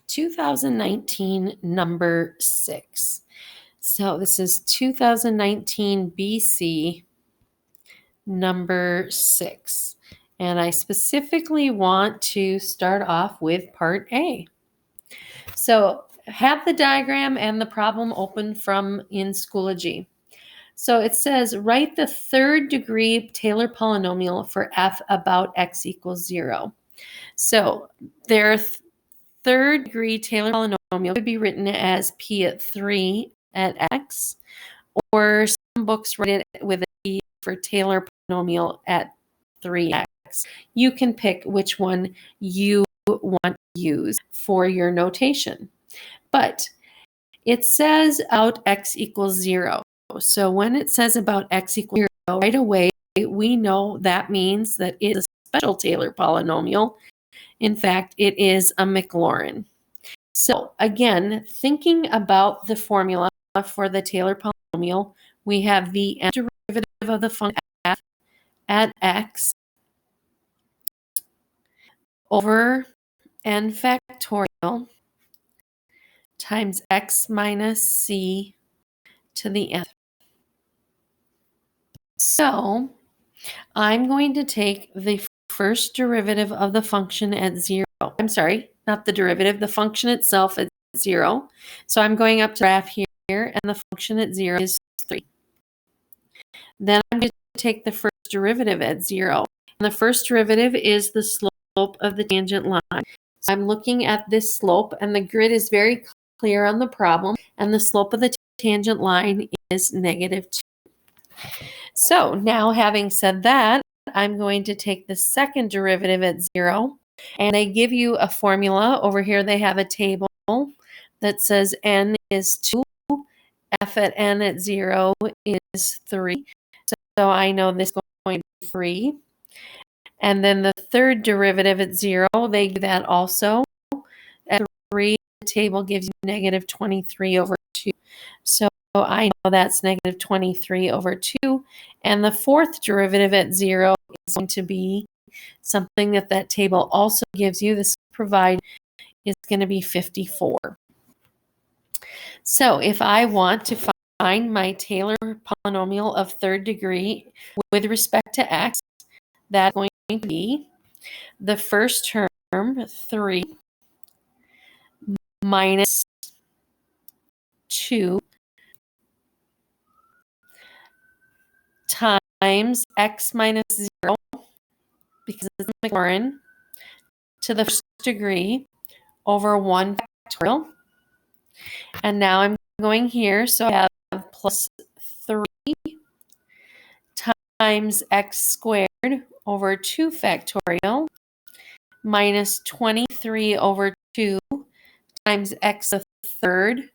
2019 number 6. So this is 2019 BC number 6. And I specifically want to start off with part A. So have the diagram and the problem open from in Schoology. So it says, write the third degree Taylor polynomial for f about x equals 0. So their third degree Taylor polynomial could be written as p at 3 at x, or some books write it with a p for Taylor polynomial at 3x. You can pick which one you want to use for your notation. But it says about x equals 0. So when it says about x equals 0, right away we know that means that it is a special Taylor polynomial. In fact, it is a Maclaurin. So again, thinking about the formula for the Taylor polynomial, we have the derivative of the function f at x over n factorial times x minus c to the nth. So I'm going to take the first derivative of the function at 0. I'm sorry, not the derivative, the function itself at 0. So I'm going up to the graph here, and the function at 0 is 3. Then I'm going to take the first derivative at 0. And the first derivative is the slope of the tangent line. So I'm looking at this slope, and the grid is very clear on the problem, and the slope of the tangent line is negative 2. So now, having said that, I'm going to take the second derivative at 0, and they give you a formula. Over here they have a table that says n is 2, f at n at 0 is 3. So I know this is going to be 3. And then the third derivative at 0, they give that also at 3. The table gives you negative 23 over 2. So I know that's negative 23 over 2. And the fourth derivative at 0 is going to be something that table also gives you. This provide is going to be 54. So if I want to find my Taylor polynomial of third degree with respect to x, that's going to be the first term, 3, minus 2 times x minus 0, because it's Maclaurin, to the first degree over 1 factorial. And now I'm going here, so I have plus 3 times x squared over 2 factorial minus 23 over 2 times x the third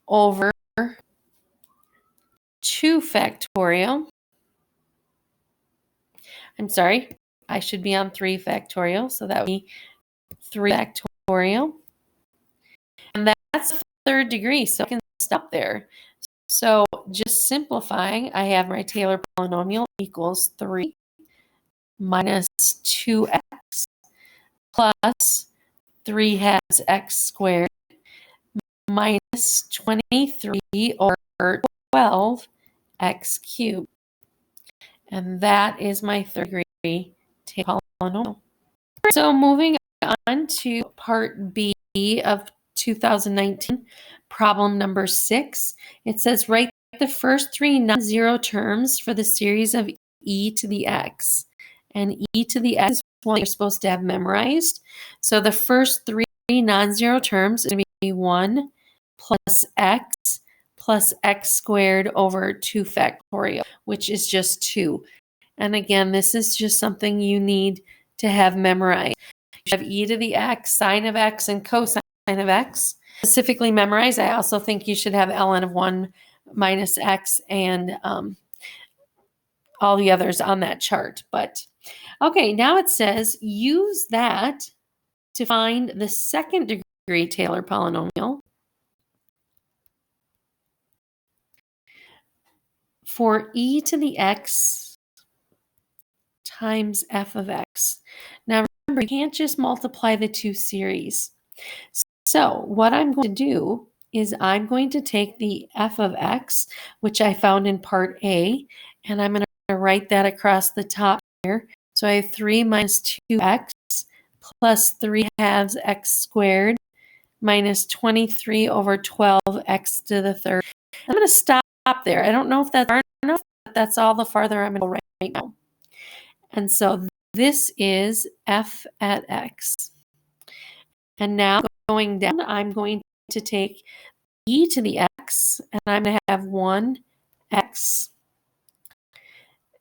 over 2 factorial. I'm sorry, I should be on 3 factorial, so that would be 3 factorial. And that's the third degree, so I can stop there. So just simplifying, I have my Taylor polynomial equals 3 minus 2x plus 3 has x squared minus 23 over 12 x cubed. And that is my third degree Taylor polynomial. So moving on to part B of 2019, problem number 6. It says, write the first 3 non-zero terms for the series of e to the x. And e to the x is what you're supposed to have memorized. So the first 3 non-zero terms is going to be 1 plus x squared over 2 factorial, which is just 2. And again, this is just something you need to have memorized. You have e to the x, sine of x, and cosine of x specifically memorized. I also think you should have ln of 1 minus x and all the others on that chart. But okay, now it says use that to find the second degree Taylor polynomial for e to the x times f of x. Now remember, you can't just multiply the two series. So what I'm going to do is I'm going to take the f of x, which I found in part A, and I'm going to write that across the top here. So I have 3 minus 2x plus 3 halves x squared minus 23 over 12x to the third. I'm going to stop there. I don't know if that's far enough, but that's all the farther I'm going to go right now. And so this is f at x. And now going down, I'm going to take e to the x, and I'm going to have 1x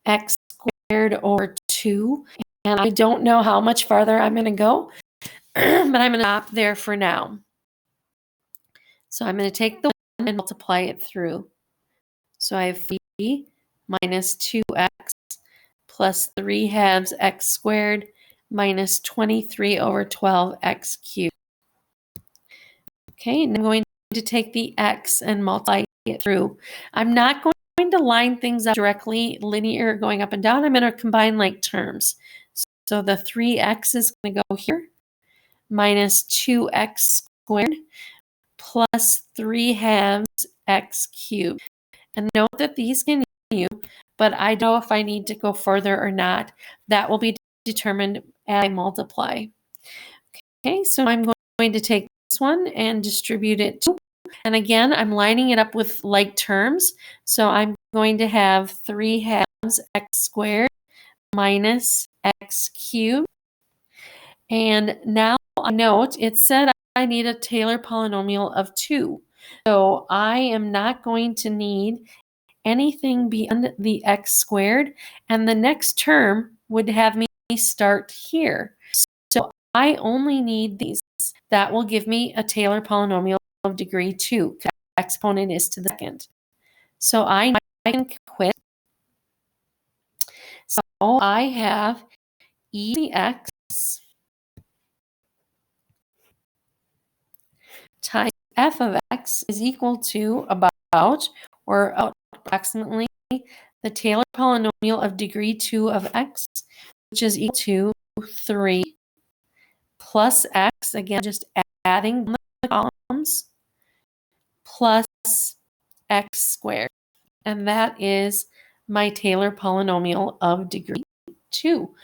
x squared over 2. And I don't know how much farther I'm going to go, but I'm going to stop there for now. So I'm going to take the 1 and multiply it through. So I have e minus 2x plus 3 halves x squared minus 23 over 12x cubed. Okay, and I'm going to take the x and multiply it through. I'm not going to line things up directly linear going up and down. I'm going to combine like terms. So the 3x is going to go here minus 2x squared plus 3 halves x cubed. And note that these continue, but I don't know if I need to go further or not. That will be determined as I multiply. Okay, so I'm going to take this one and distribute it to, and again, I'm lining it up with like terms. So I'm going to have 3 halves x squared minus x cubed. And now I note it said I need a Taylor polynomial of 2. So I am not going to need anything beyond the x squared, and the next term would have me start here. So I only need these. That will give me a Taylor polynomial of degree 2. The exponent is to the second. So I can quit. So I have e to the x times f of x is equal to about, or approximately, the Taylor polynomial of degree 2 of x, which is equal to 3 plus x, again, just adding the columns, plus x squared. And that is my Taylor polynomial of degree 2.